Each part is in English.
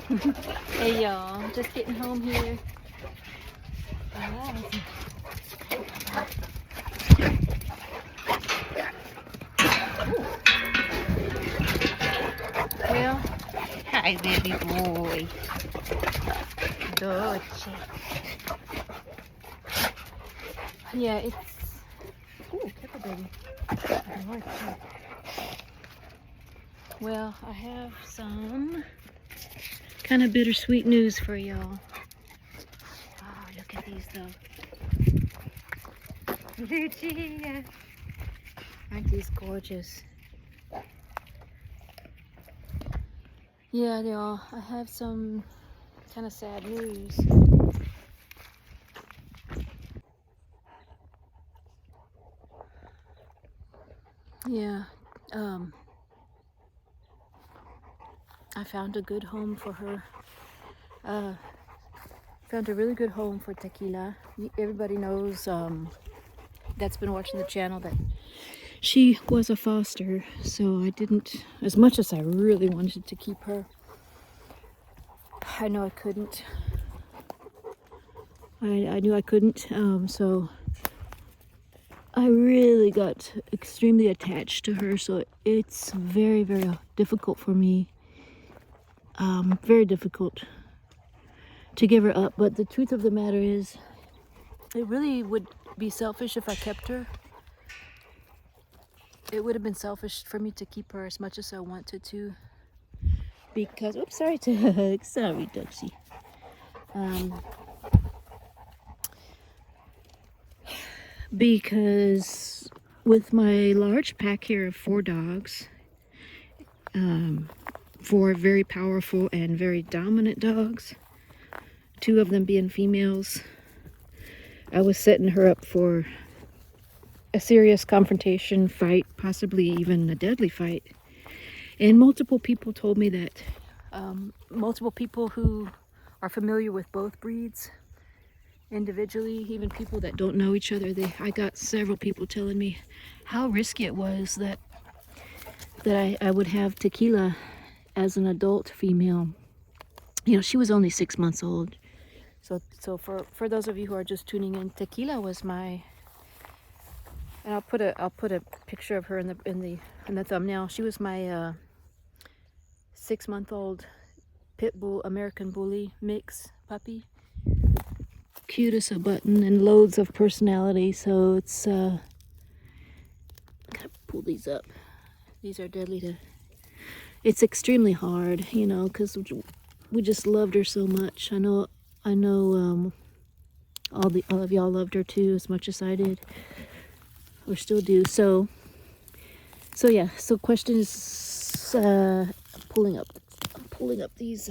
Hey y'all, just getting home here. Well, hi baby boy. Dolce. Yeah, it's... Ooh, careful baby. Dolce. Well, I have some kind of bittersweet news for y'all. Oh, look at these though. Lucia. Aren't these gorgeous? Yeah, y'all, I have some kind of sad news. Yeah, I found a good home for her. Found a really good home for Tekilla. Everybody knows that's been watching the channel that she was a foster, so I didn't, as much as I really wanted to keep her, I know I couldn't. I knew I couldn't, so I really got extremely attached to her, so it's very, very difficult for me. Very difficult to give her up, but the truth of the matter is, it really would be selfish if I kept her. It would have been selfish for me to keep her as much as I wanted to, because, oops, sorry, Tug, sorry, Duxie. Because with my large pack here of 4 dogs, 4 very powerful and very dominant dogs, 2 of them being females, I was setting her up for a serious confrontation, fight, possibly even a deadly fight. And multiple people told me that, multiple people who are familiar with both breeds individually, even people that don't know each other, I got several people telling me how risky it was that I would have Tekilla as an adult female. You know, she was only 6 months old. So for those of you who are just tuning in, Tekilla was my, and I'll put a picture of her in the thumbnail. She was my 6-month-old Pitbull American Bully mix puppy. Cute as a button and loads of personality. So it's gotta pull these up. These are deadly to. It's extremely hard, you know, because we just loved her so much. I know. All of y'all loved her too, as much as I did, or still do. So yeah. So question is, I'm pulling up these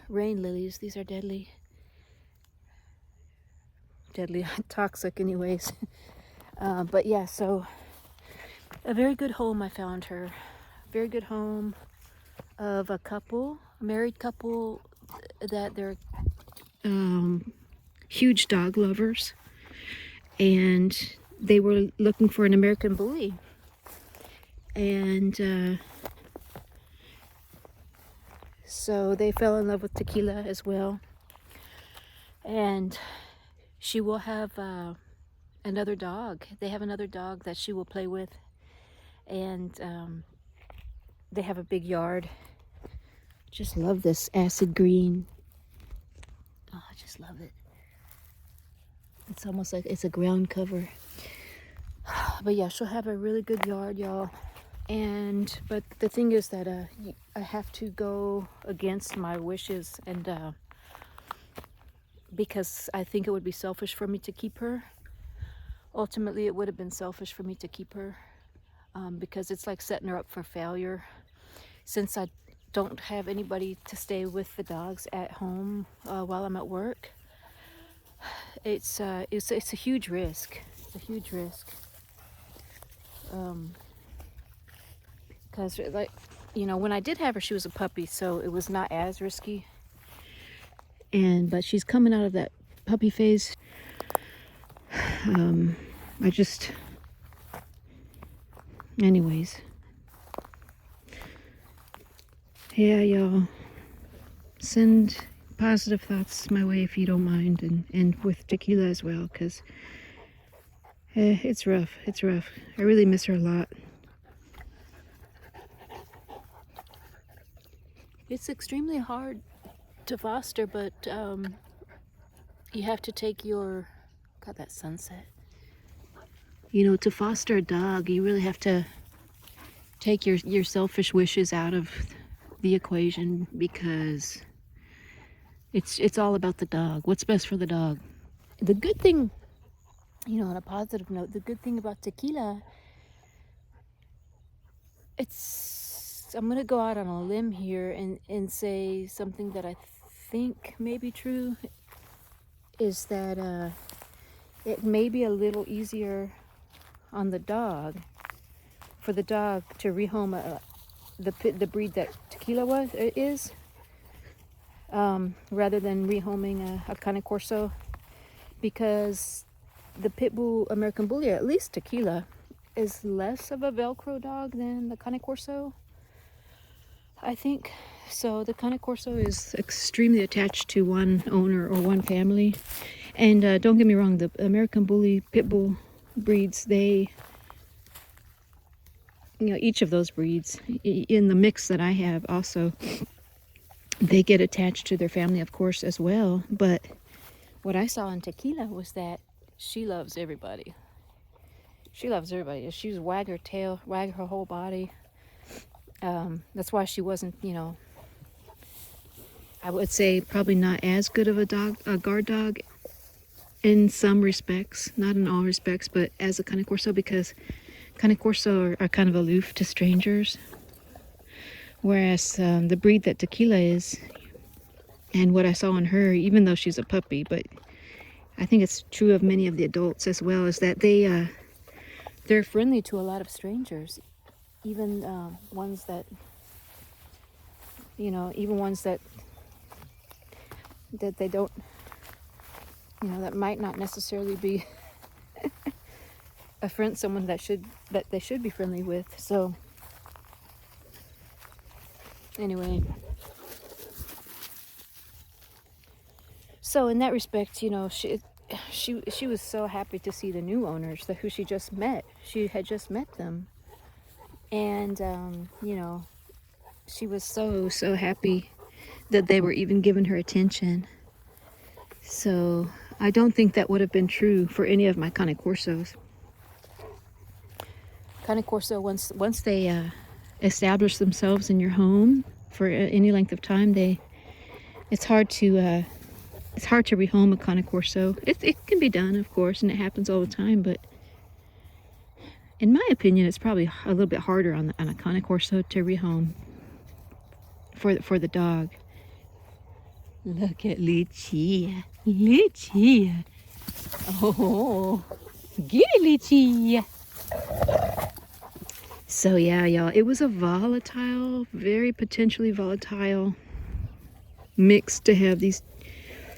rain lilies. These are deadly toxic anyways. But yeah, so a very good home I found her. Very good home of a married couple, that they're huge dog lovers, and they were looking for an American Bully, and so they fell in love with Tekilla as well. And she will have another dog. They have another dog that she will play with, and they have a big yard. Just love this acid green. Oh, I just love it. It's almost like it's a ground cover. But yeah, she'll have a really good yard, y'all. But the thing is that I have to go against my wishes, and because I think it would be selfish for me to keep her. Ultimately, it would have been selfish for me to keep her, because it's like setting her up for failure. Since I don't have anybody to stay with the dogs at home while I'm at work, it's a huge risk. It's a huge risk. Because, like, you know, when I did have her, she was a puppy, so it was not as risky. But she's coming out of that puppy phase. Anyways. Yeah, y'all. send positive thoughts my way if you don't mind, and with Tekilla as well, because it's rough. It's rough. I really miss her a lot. It's extremely hard to foster, but you have to take your... God, that sunset. You know, to foster a dog, you really have to take your selfish wishes out of the equation, because it's all about the dog. What's best for the dog? The good thing, you know, on a positive note, the good thing about Tekilla, I'm gonna go out on a limb here and say something that I think may be true, is that it may be a little easier on the dog, for the dog to rehome the breed that Tekilla is, rather than rehoming a Cane Corso, because the Pitbull American Bully, at least Tekilla, is less of a Velcro dog than the Cane Corso, I think. So the Cane Corso is extremely attached to one owner or one family. And don't get me wrong, the American Bully Pitbull breeds, they, you know, each of those breeds, in the mix that I have also, they get attached to their family, of course, as well. But what I saw in Tekilla was that she loves everybody. She loves everybody. She was wag her tail, wag her whole body. That's why she wasn't, you know, I would say probably not as good of a guard dog in some respects, not in all respects, but as a Cane Corso, because Cane Corso are kind of aloof to strangers. Whereas the breed that Tekilla is, and what I saw in her, even though she's a puppy, but I think it's true of many of the adults as well, is that they're friendly to a lot of strangers, even ones that, you know, even ones that they don't, you know, that might not necessarily be a friend, someone that they should be friendly with. So anyway, so in that respect, you know, she was so happy to see the new owners, who she just met. She had just met them, and you know, she was so happy that they were even giving her attention. So I don't think that would have been true for any of my Cane Corsos. Cane Corso, once they establish themselves in your home for any length of time, it's hard to rehome a Cane Corso. It can be done, of course, and it happens all the time, but in my opinion, it's probably a little bit harder on a Cane Corso to rehome for the dog. Look at Lucia. Lucia. Oh, get it, Lucia. So yeah, y'all, it was a volatile, very potentially volatile mix to have these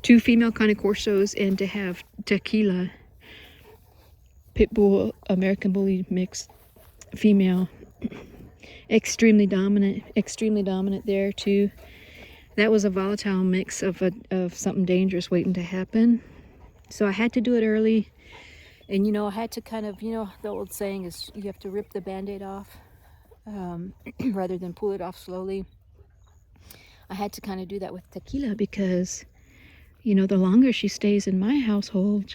two female Cane Corsos and to have Tekilla, Pitbull American Bully mix, female. Extremely dominant there too. That was a volatile mix of something dangerous waiting to happen. So I had to do it early. And, you know, I had to kind of, you know, the old saying is you have to rip the Band-Aid off rather than pull it off slowly. I had to kind of do that with Tekilla because, you know, the longer she stays in my household,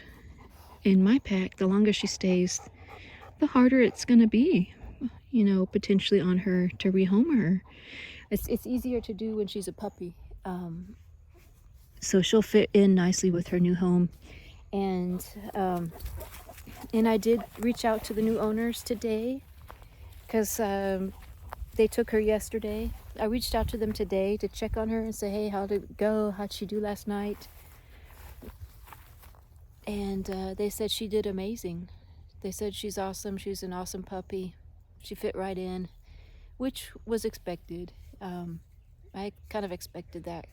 in my pack, the longer she stays, the harder it's going to be, you know, potentially on her to rehome her. It's easier to do when she's a puppy. So she'll fit in nicely with her new home. And I did reach out to the new owners today because they took her yesterday. I reached out to them today to check on her and say, hey, how'd it go? How'd she do last night? And they said she did amazing. They said she's awesome. She's an awesome puppy. She fit right in, which was expected. I kind of expected that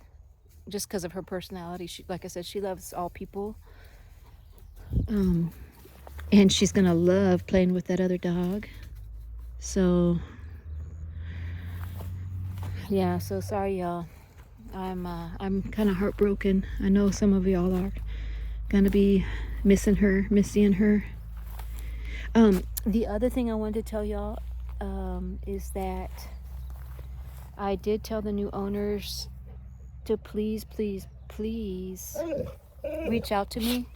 just because of her personality. She, like I said, she loves all people. And she's gonna love playing with that other dog. So yeah, so sorry y'all. I'm kind of heartbroken. I know some of y'all are gonna be missing her, missing her. The other thing I wanted to tell y'all is that I did tell the new owners to please reach out to me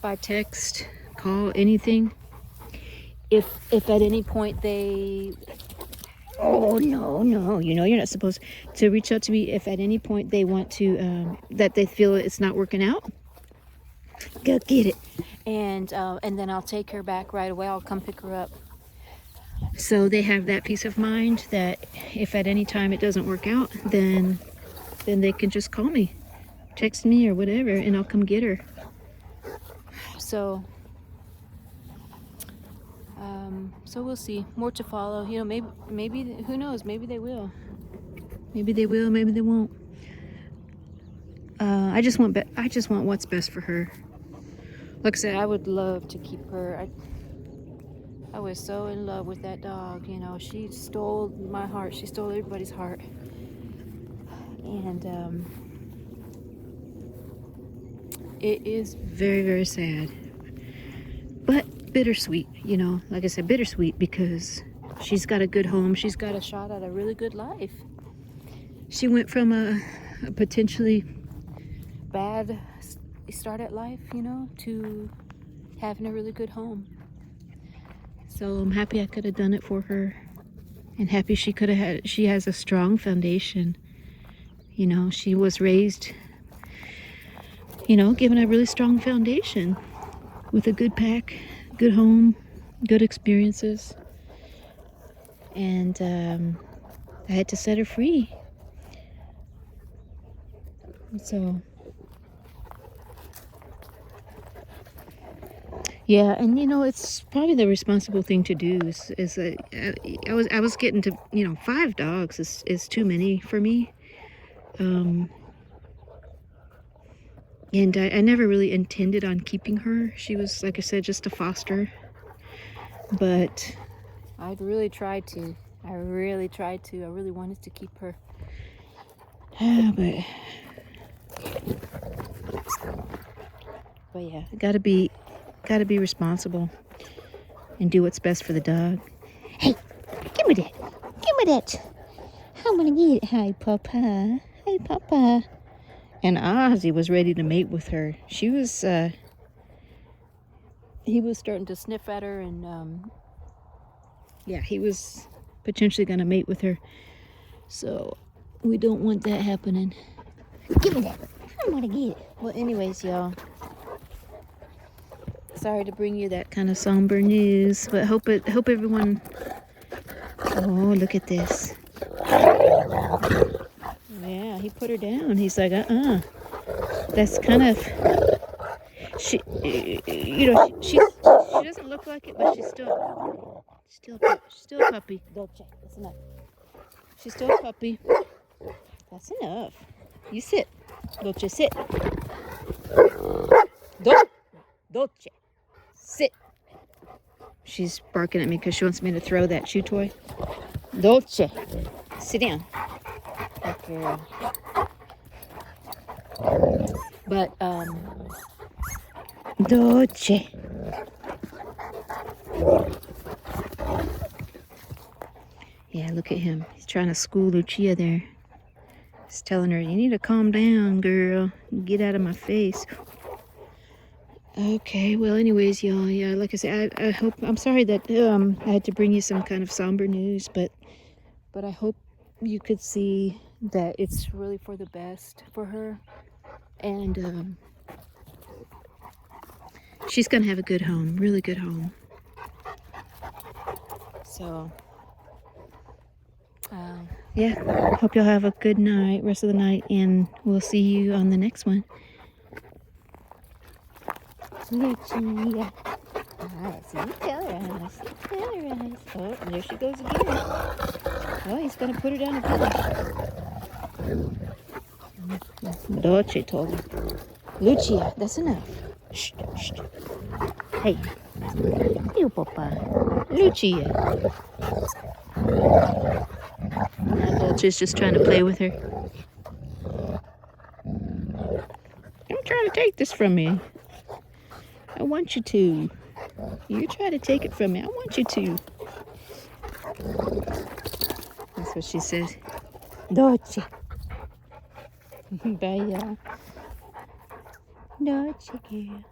by text, call, anything. If at any point they, oh no, you know you're not supposed to reach out to me. If at any point they want to, that they feel it's not working out, go get it, and then I'll take her back right away. I'll come pick her up. So they have that peace of mind that if at any time it doesn't work out, then they can just call me, text me or whatever, and I'll come get her. So so we'll see. More to follow. You know, maybe who knows? Maybe they will. Maybe they will. Maybe they won't. I just want what's best for her. Like I said, I would love to keep her. I was so in love with that dog. You know, she stole my heart. She stole everybody's heart. And it is very, very sad. But bittersweet, you know, like I said, bittersweet because she's got a good home. She's got a shot at a really good life. She went from a potentially bad start at life, you know, to having a really good home. So I'm happy I could have done it for her, and happy she has a strong foundation. You know, she was raised, you know, given a really strong foundation with a good pack, good home, good experiences. And I had to set her free. So yeah, and you know, it's probably the responsible thing to do is I was getting to, you know, 5 dogs is too many for me. And I never really intended on keeping her. She was, like I said, just a foster. But I'd really tried to. I really wanted to keep her. But yeah, gotta be responsible and do what's best for the dog. Hey, give me that. Give me that. I'm gonna get it. Hi, Papa. Hey, Papa. And Ozzy was ready to mate with her. She was, he was starting to sniff at her, and yeah, he was potentially gonna mate with her. So we don't want that happening. Give me that. I'm gonna get it. Well, anyways, y'all. Sorry to bring you that kind of somber news, but hope everyone. Oh, look at this. Yeah, he put her down. He's like, That's kind of. She, you know, she doesn't look like it, but she's still a puppy. Dolce, that's enough. She's still a puppy. That's enough. You sit, Dolce, sit. Dolce, sit. She's barking at me because she wants me to throw that chew toy. Dolce, sit down. Good girl. But Dolce. Yeah, look at him. He's trying to school Lucia there. He's telling her, you need to calm down, girl. Get out of my face. Okay, well, anyways, y'all, yeah, like I said, I'm sorry that I had to bring you some kind of somber news, but I hope you could see that it's really for the best for her, and she's gonna have a good home, really good home. So, yeah, hope y'all have a good night, rest of the night, and we'll see you on the next one. Lucia. Alright, see, you tell her eyes. Oh, there she goes again. Oh, he's gonna put her down again. Dolce told her. Lucia, that's enough. Shh, shh. Hey. You, Papa. Lucia. Now Dolce's just trying to play with her. try to take this from me. I want you to. You try to take it from me. I want you to. That's what she says. Dolce. Bella. Dolce girl.